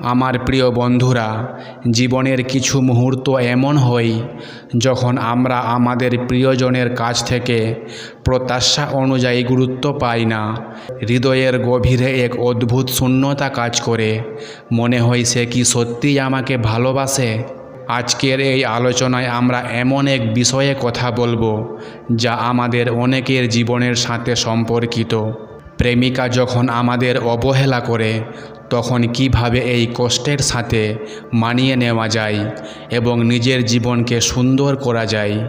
আমার প্রিয় বন্ধুরা, জীবনের কিছু মুহূর্ত এমন হয় যখন আমরা আমাদের প্রিয়জনের কাছ থেকে প্রত্যাশা অনুযায়ী গুরুত্ব পাই না। হৃদয়ের গভীরে এক অদ্ভুত শূন্যতা কাজ করে। মনে হয় সে কি সত্যিই আমাকে ভালোবাসে? আজকের এই আলোচনায় আমরা এমন এক বিষয়ে কথা বলবো যা আমাদের অনেকের জীবনের সাথে সম্পর্কিত। প্রেমিকা যখন আমাদের অবহেলা করে তখন কিভাবে এই কষ্টের সাথে মানিয়ে নেওয়া যায় এবং নিজের জীবনকে সুন্দর করা যায়।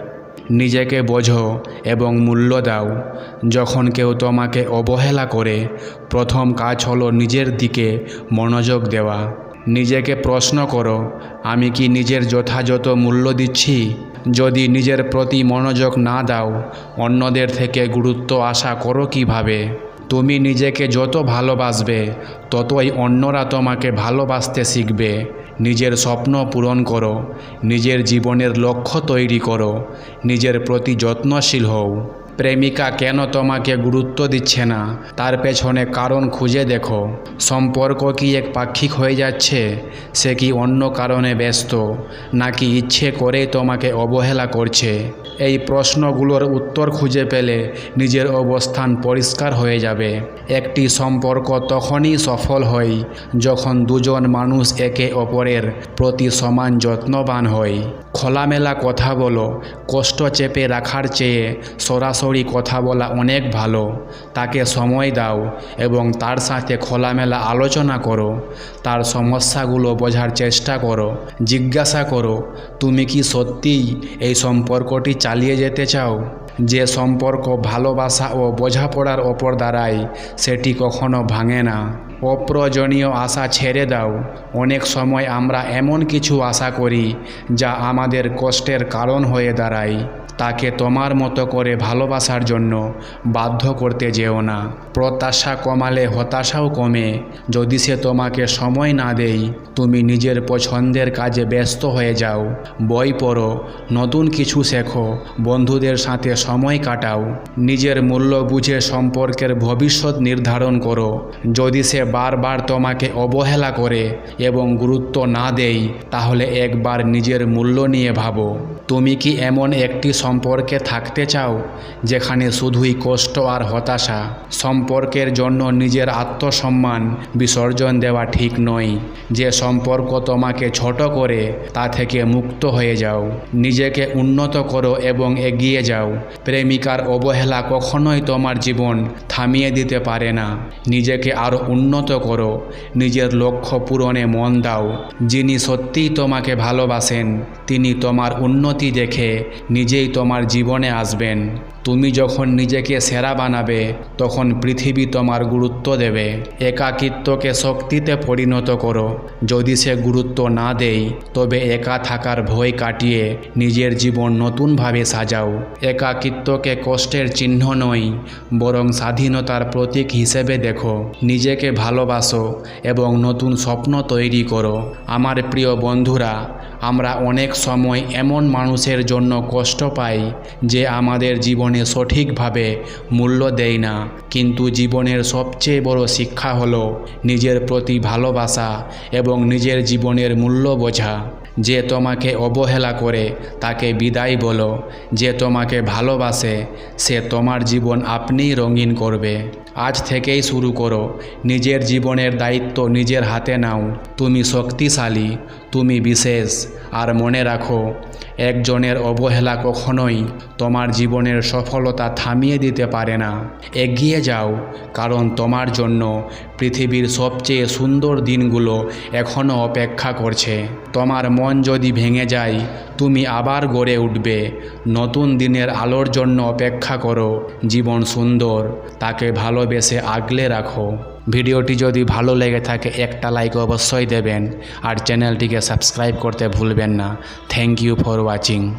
নিজেকে বোঝো এবং মূল্য দাও। যখন কেউ তোমাকে অবহেলা করে, প্রথম কাজ হলো নিজের দিকে মনোযোগ দেওয়া। নিজেকে প্রশ্ন করো, আমি কি নিজের যথাযথ মূল্য দিচ্ছি? যদি নিজের প্রতি মনোযোগ না দাও, অন্যদের থেকে গুরুত্ব আশা করো কিভাবে? তুমি নিজেকে যত ভালোবাসবে ততই অন্যরা তোমাকে ভালোবাসতে শিখবে। নিজের স্বপ্ন পূরণ করো, নিজের জীবনের লক্ষ্য তৈরি করো, নিজের প্রতি যত্নশীল হও। প্রেমিকা কেন তোমাকে গুরুত্ব দিচ্ছে না তার পেছনে কারণ খুঁজে দেখো। সম্পর্ক কি এক পাক্ষিক হয়ে যাচ্ছে? সে কি অন্য কারণে ব্যস্ত, নাকি ইচ্ছে করেই তোমাকে অবহেলা করছে? এই প্রশ্নগুলোর উত্তর খুঁজে পেলে নিজের অবস্থান পরিষ্কার হয়ে যাবে। একটি সম্পর্ক তখনই সফল হয় যখন দুজন মানুষ একে অপরের প্রতি সমান যত্নবান হয়। খোলামেলা কথা বলো। কষ্ট চেপে রাখার চেয়ে সরাসরি কথা বলা অনেক ভালো। তাকে সময় দাও এবং তার সাথে খোলামেলা আলোচনা করো। তার সমস্যাগুলো বোঝার চেষ্টা করো। জিজ্ঞাসা করো, তুমি কি সত্যিই এই সম্পর্কটি চালিয়ে যেতে চাও? যে সম্পর্ক ভালোবাসা ও বোঝাপড়ার ওপর দাঁড়ায় সেটি কখনো ভাঙে না। অপ্রয়োজনীয় আশা ছেড়ে দাও। অনেক সময় আমরা এমন কিছু আশা করি যা আমাদের কষ্টের কারণ হয়ে দাঁড়ায়। তাকে তোমার মতো করে ভালোবাসার জন্য বাধ্য করতে যেও না। প্রত্যাশা কমালে হতাশাও কমে। যদি সে তোমাকে সময় না দেয়, তুমি নিজের পছন্দের কাজে ব্যস্ত হয়ে যাও। বই পড়ো, নতুন কিছু শেখো, বন্ধুদের সাথে সময় কাটাও। নিজের মূল্য বুঝে সম্পর্কের ভবিষ্যৎ নির্ধারণ করো। যদি সে বারবার তোমাকে অবহেলা করে এবং গুরুত্ব না দেয়, তাহলে একবার নিজের মূল্য নিয়ে ভাবো। তুমি কি এমন একটি সম্পর্কে থাকতে চাও যেখানে শুধুই কষ্ট আর হতাশা? সম্পর্কের জন্য নিজের আত্মসম্মান বিসর্জন দেওয়া ঠিক নয়। যে সম্পর্ক তোমাকে ছোট করে তা থেকে মুক্ত হয়ে যাও। নিজেকে উন্নত করো এবং এগিয়ে যাও। প্রেমিকার অবহেলা কখনোই তোমার জীবন থামিয়ে দিতে পারে না। নিজেকে আরও উন্নত করো। নিজের লক্ষ্য পূরণে মন দাও। যিনি সত্যিই তোমাকে ভালোবাসেন তিনি তোমার উন্নতি দেখে নিজেই তোমার জীবনে আসবেন। তুমি যখন নিজেকে সেরা বানাবে তখন পৃথিবী তোমার গুরুত্ব দেবে। একাকিত্বকে শক্তিতে পরিণত করো। যদি সে গুরুত্ব না দেয়, তবে একা থাকার ভয় কাটিয়ে নিজের জীবন নতুনভাবে সাজাও। একাকিত্বকে কষ্টের চিহ্ন নয়, বরং স্বাধীনতার প্রতীক হিসেবে দেখো। নিজেকে ভালোবাসো এবং নতুন স্বপ্ন তৈরি করো। আমার প্রিয় বন্ধুরা, আমরা অনেক সময় এমন মানুষের জন্য কষ্ট পাই যে আমাদের জীবনে সঠিকভাবে মূল্য দেয় না। কিন্তু জীবনের সবচেয়ে বড় শিক্ষা হলো নিজের প্রতি ভালোবাসা এবং নিজের জীবনের মূল্য বোঝা। যে তোমাকে অবহেলা করে তাকে বিদায় বলো। যে তোমাকে ভালোবাসে সে তোমার জীবন আপনিই রঙিন করবে। আজ থেকেই শুরু করো। নিজের জীবনের দায়িত্ব নিজের হাতে নাও। তুমি শক্তিশালী, তুমি বিশেষ। আর মনে রাখো, একজনের অবহেলা কখনোই তোমার জীবনের সফলতা থামিয়ে দিতে পারে না। এগিয়ে যাও, কারণ তোমার জন্য পৃথিবীর সবচেয়ে সুন্দর দিনগুলো এখনও অপেক্ষা করছে। তোমার মন যদি ভেঙে যায়, তুমি আবার গড়ে উঠবে। নতুন দিনের আলোর জন্য অপেক্ষা করো। জীবন সুন্দর, তাকে ভালোবেসে আগলে রাখো। ভিডিওটি যদি ভালো লেগে থাকে একটা লাইক অবশ্যই দেবেন আর চ্যানেলটিকে সাবস্ক্রাইব করতে ভুলবেন না। Thank you for watching.